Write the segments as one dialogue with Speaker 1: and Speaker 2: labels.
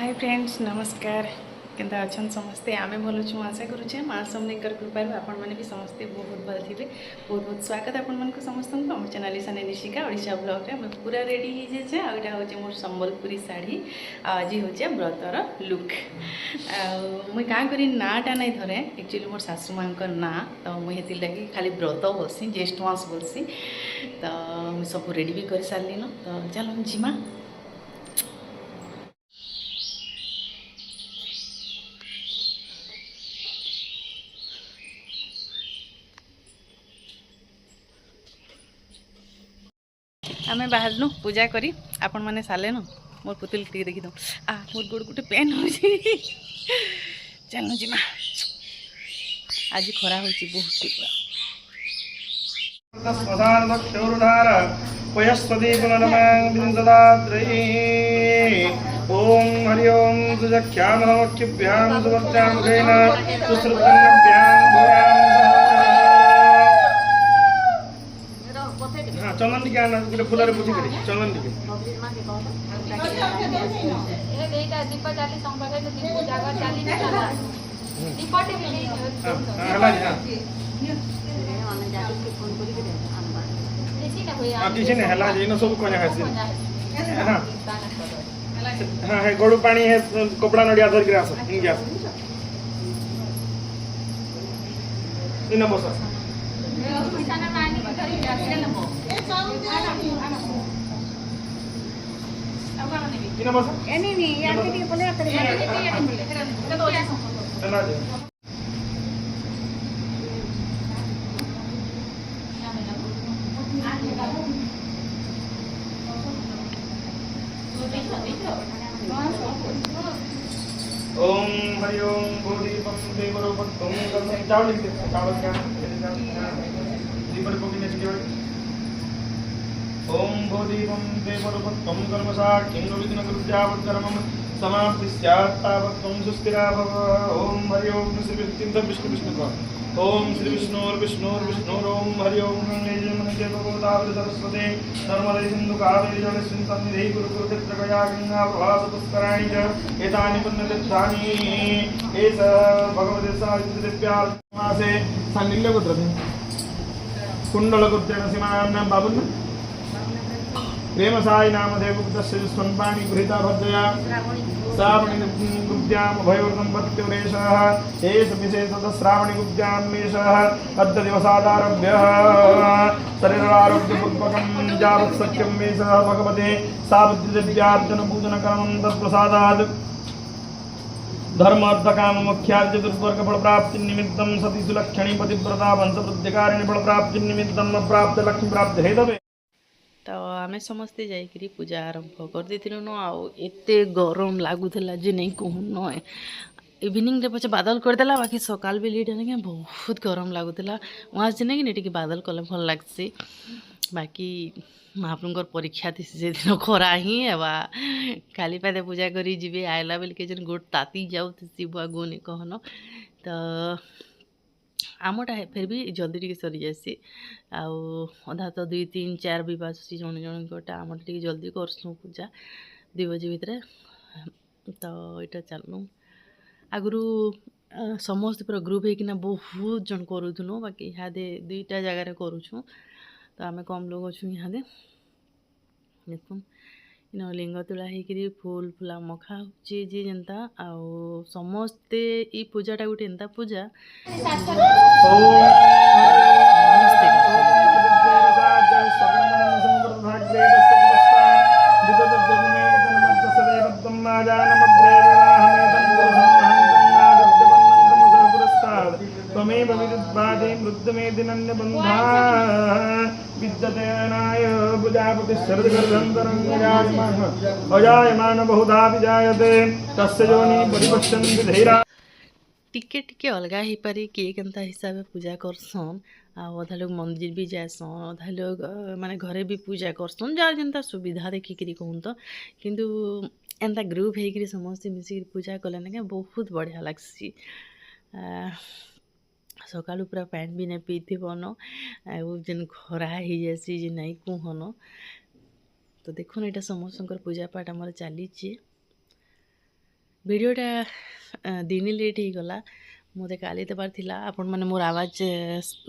Speaker 1: Hi friends नमस्कार Kenta अच्छा समस्ते आमे भल छूँ आशा करुचे माँ समलेकर कृपार आपण मैंने भी समस्ते बहुत भल थे बहुत बहुत स्वागत आपण मन समस्त आम चैनल ईशानी निशिका ओडिशा ब्लॉग रे पूरा रेडी हो जाए आटा हूँ मोर संबलपुरी शाढ़ी आज हूँ व्रतर लुक मुई क्या करी नाटा नहीं धरे एक्चुअली मोर सासू माँ ना तो मुझे लगी खाली व्रत बोलसी जेष्ठ मास बोलसी तो मुझे सब रेडी भी कर सारे न तो चलो जीमा आमे बाहरनु पूजा करी आपण माने सालेनु मोर पुतुल टी देखि दो मोर गोड़ गुटे पेन हो चलनु जिमा आज खरा होची बहुत पूरा
Speaker 2: ओम हरि ओम सुजख्यामहमख्यभ्यां सुवर्चामुखेन चंदन टिके आना गोटे फुलरे बुझी करी चंदन टिके किसी ने हला जे न सब कोने हासी हां हां है गोडू पानी है कपड़ा नडिया धर के आस इन गैस इन बस इन बस एनी नी यार के बोले करे चला जे ओम हरि ओम बोधिपम देवरूपम कर्म चावल लिख दे चावल क्या दीपर को भी नेचके ओम बोधिपम देवरूपम कर्म साक्षिं विघ्न कृत्यावत्कर्मं समाप्ति स्यात् तावत् त्वं सुस्थिरा भव ओम हरि ओम श्री विष्णु विष्णु का ओम श्री विष्णुर्विष्णुर्विष्णुरोम हरि ओम गंगे जमुने गोदावरी सरस्वती नर्मदे सिंधु कावेरी जलेस्मिन् सन्निधि कुरुक्षेत्र गया गंगा प्रवास पुष्कराणि च एतानि पुण्यतीर्थानि एष भगवते सावित्रीदेव्यामासे सान्निल्यगोत्रं कुण्डलगोत्रेण सीमानां बाबुन् प्रेम साई नामदेव गुप्तस्य स्वन्पाणि गृहीता भद्रया श्रावणी गुप्त्यां भयोर्दम्पत्योरेशः एष विशेषतः श्रावणी गुप्त्यां मेषः अद्य दिवसादारभ्य शरीरारोग्यपूर्वकं यावत् सत्यं मेषः भगवते सावित्रीदेव्यार्चनपूजनकर्मं तत्प्रसादात् धर्मार्थकाममुख्यार्थ चतुर्वर्गफलप्राप्तिनिमित्तं सती सुलक्षणी पतिव्रता वंशवृद्धिकारिणी फलप्राप्तिनिमित्तं अप्राप्त लक्ष्मीप्राप्ति हेतवे
Speaker 1: तो आमे समस्ते जाइकरी पूजा आरंभ कर देथिलु न आउ एते गरम लागुथला जे नहीं कहूँ न इवनिंग रे पछे बादल करदेला बाकी सकाल बेली के बहुत गरम लागुथला वहाँ से नहीं कि बादल कले भल लागसी बाकी महाप्रभुर परीक्षा थी से दिन खरा ही हेबा खाली पादे पूजा करी जीवे आइला बेल के जन गोट ताती जाऊ बुआ गोनी कहन तो आमटा फिर भी जल्दी टी सरी जासी आधा तो 2 3 4 भी बासी जन जन गोटा आम टी जल्दी करसु पूजा 2 बजे भितर तो यहाँ चलू आगु समस्त पूरा ग्रुप होना बहुत जन करूँ बाकी यहाँ 2टा जगार करुँ तो आम कम लोग अच्छू यहाँ देखुन इन लिंग तुला होकर फूल फुला मखा जे जेनता आउ समस्ते ई पूजाटा गोटे एंता पूजा
Speaker 2: अजायमान बहुधा विजायते तस्य योनि परिपश्यन्ति धीरा
Speaker 1: टिके टिके अलगा ही पारी किए केनता हिसाब से पूजा करसन आधा लोग मंदिर भी जासन अधा लोग माने घरे भी पूजा करसन जार जेनता सुविधा देखिकी कहूँ तो किंतु एंता ग्रुप होकर समस्ते मिसिक पूजा कले ना बहुत बढ़िया लगसी सकालू पूरा पैंट भी नहीं पीथन जेन खरा हो जासी जे नहीं कहन तो देखुन यहाँ समस्त पूजा पाठ आम चली भिडियोटा दिन लेट ही गला मते काली देबार थिला आपण माने मोर आवाज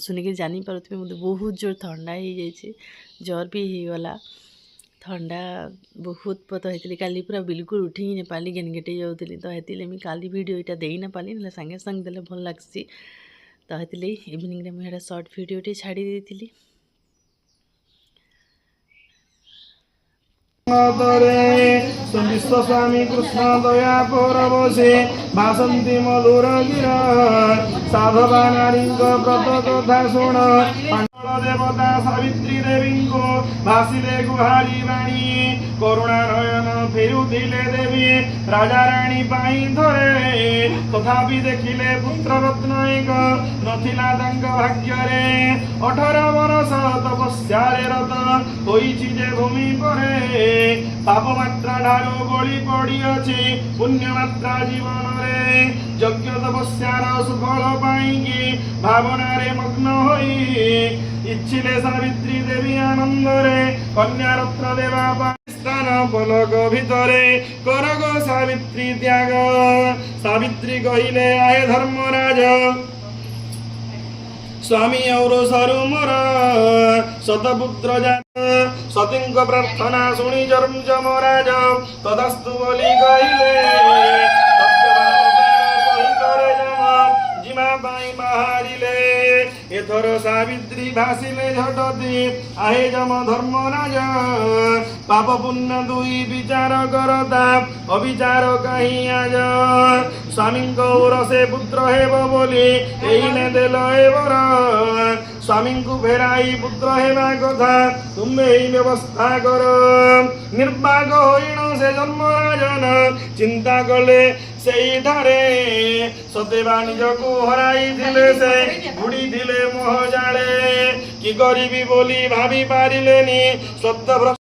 Speaker 1: सुनिक जानी पारुथबे मते बहुत जोर ठंडा ही जाइए ज्वर भी ही गला ठंडा बहुत पता होती काली पूरा बिल्कुल उठी ही पाली गेनगेटे जाऊली तो हेतिले मी काली वीडियो इटा देई ना पाली ना संगे संग देले भल लागसी तो हेतिले इवनिंग रे मैं शॉर्ट वीडियोटी छाड़ी देथिली
Speaker 2: विश्वस्वामी कृष्ण दया पौरवशे भासन्ति मधुर गिरा साधवा नारी व्रत कथा शुण देवता सावित्री देवी को भासिले गुहारी वाणी करुणा नयन फेरुथिले देवी राजा राणी पाई धरे तथापि देखिले पुत्र रत्न एक नथिला तांक भाग्ୟରେ 18 वर्ष तपस्यारे रत होइछि जे भूमि परे पाप मात्रा ढारो बळी पड़िअछि पुण्य मात्रा जीवन रे यज्ञ तपस्यार सुफल पाइकी भावना रे मग्न होई इच्छिले सावित्री देवी आनंद रे कन्या रत्न देवा स्थान पलक भितरे करग सावित्री त्याग सावित्री कहिले आए धर्मराज स्वामी और सरु मोर शतपुत्र जात सतींक प्रार्थना शुणी जर्म जमराज तदस्तु बोली कहिले जिमा पाई बाहरिले एथर सावित्री भासिले झटती आहे जम धर्मराज पाप पुण्य दुई विचार करता अविचार कहीं आज स्वामी गौर से पुत्र हेब बोली एने देल एवर स्वामी को फेराई पुत्र हेबा कथा तुमे ही व्यवस्था कर निर्वाग होइण से जन्मराजन चिंता कले सेठारे सतेबा निजको हराई थिले से बुड़ी थिले मोह जाले कि गरीबी बोली भाभी पारिलेनी सत्य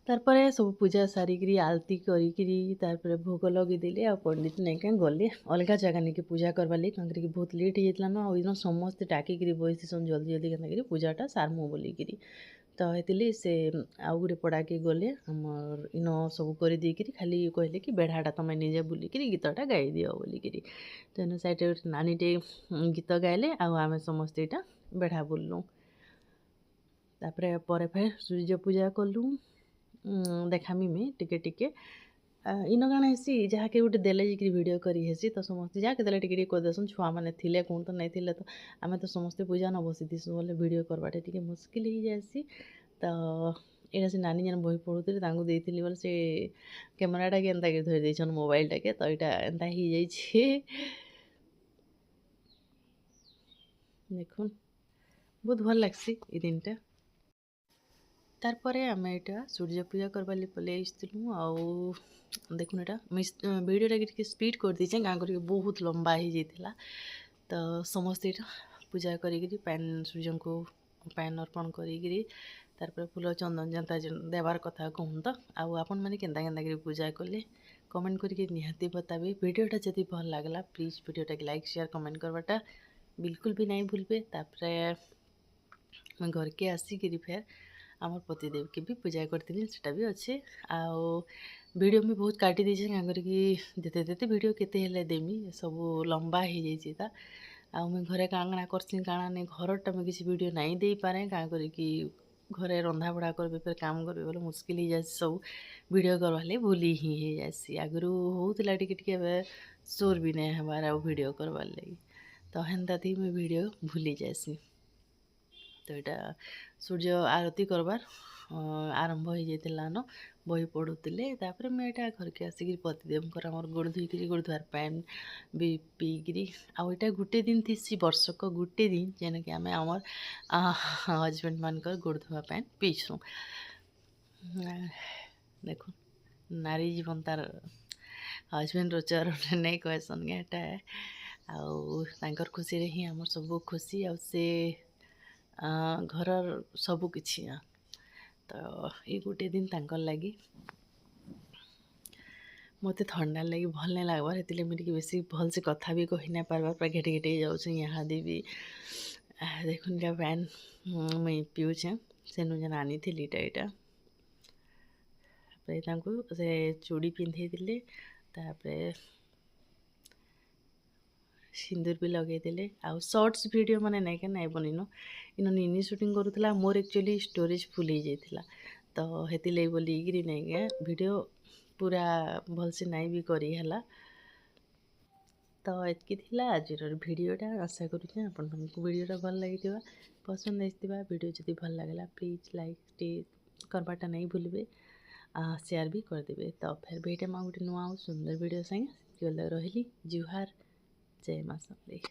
Speaker 1: तारपरे सब पूजा सारिकी आलती करी तारपरे भोग लगे देले आ पंडित नहीं क्या गले अलग जगह नहीं पूजा करवा लगे कहीं बहुत लेट हो जाता ना दिन समस्ते डाकिकी बस जल्दी जल्दी के पूजाटा सारमु बोलिकी तो हेतिले से आउ गोटे पड़ाके गले आमर इन सब कर देकर खाली कहले कि बेढ़ाटा तुम निजे बुलिक गीतटा गाई दियो बोलिकी तो इन साइड नानीटे गीत गाइले आम समस्ते यहाँ बेढ़ा बुल्लु तापर पर फिर सूर्य पूजा कलु देखामी में टिके टिके इन काण हेसी जहाँके गोटे देले जी वीडियो करी हेसी तो समस्ते जहाँके देले टिके कर देसन छुआ मैंने थिले कौन तो नहीं थिले तो आम तो समस्ते पूजा न बसी दिसु बोले वीडियो करवाटे टिके मुस्किल हो जाएसी तो यहाँ से नानी जन बही पढ़ुते देती बोले से कैमेराटा के एंता धरी देछन मोबाइलटा के तो यहाँ एंता हो जाइए देखुन बहुत भल लगसी ये दिनटा तारपरे आम यहाँ सूर्य पूजा करवा पलि आसलु आउ देखुन यहाँ वीडियोटा के स्पीड कर दीचे गाँ कर बहुत लंबा हो जाता तो समस्ते पूजा करी पैन सूर्य को पैन अर्पण करी तारपर फूल चंदन जनता देवार कथा कहूँ तो आपण मैंने केन्ता केन्ता पूजा कले कमेंट करके निहाती बताबे वीडियोटा जदि भल लागला प्लीज वीडियोटा के लाइक शेयर कमेंट करवाटा बिल्कुल भी नहीं भूलबे तापर मैं घर के आसिक फिर आमर पतिदेव के भी पूजा करती सेटा भी अच्छे आउ वीडियो भी बहुत काटी देछे क्या करके देते देते वीडियो केते देमी सब लंबा हो जाता आउ मैं घरे काणा करसी काणा नहीं घरटा मैं किसी वीडियो नहीं दे पारे क्या करके घरे रंधा बढ़ा करबे फिर काम करबे बोले मुश्किल हो जाए सब वीडियो करवाले भूली ही हो जासी आगु होता टिके सोर भी नहीं हमार आ वीडियो करवार लगी तो हेन्ता थी मैं वीडियो भूली जासी तो यहाँ सूर्य आरती करवार आरंभ हो जाता न बही पढ़ुले तापर मैं यहाँ घर के आसिक पतिदेव आमर गोड़ धोईक गोड़ धुआर पैन भी पीकरी आउ यहाँ गोटे दिन थी वर्षक गोटे दिन जेन कि आम आमर हजबैंड मानकर गोड़ धुआ पैन पीछू देख नारी जीवन तार हजबैंड चरण नहीं कहसन यहाँ आउर खुशी रे ही आमर सब खुशी आ घर सबू किछि तो ये गोटे दिन तांकर लगी मत ठंडा लगी भल नहीं लगवार हेतिले मुझे बेसी भल से कथा भी कही ना पार्बार पूरा घेटे घेटे जाऊँ यहाँ दी भी देखुन क्या पैन मुई पीऊे सेनु जन आनी थी यहाँ से चूड़ी पिंधे दिले तापरे सिंदूर भी लगेदेले आउ शॉर्ट्स वीडियो माने नहीं के नहीं बनिनु इन निनी शूटिंग करूला मोर एक्चुअली स्टोरेज फुल हो जाइथिला तो हेति ले बोली गिरी नहीं के वीडियो पूरा भल से नहीं भी करी हला तो एतकी थिला आजिर भिडियोटा आशा करूँ आपण तुमको वीडियोटा भल लगी पसंद आइथिबा वीडियो जदि भल लागला प्लीज लाइक करवाटा नहीं भूलिए शेयर भी करदेवे तो फिर भेटे गोटे नुआ सुंदर वीडियो संगे रही जुहार जय माँ समलेई।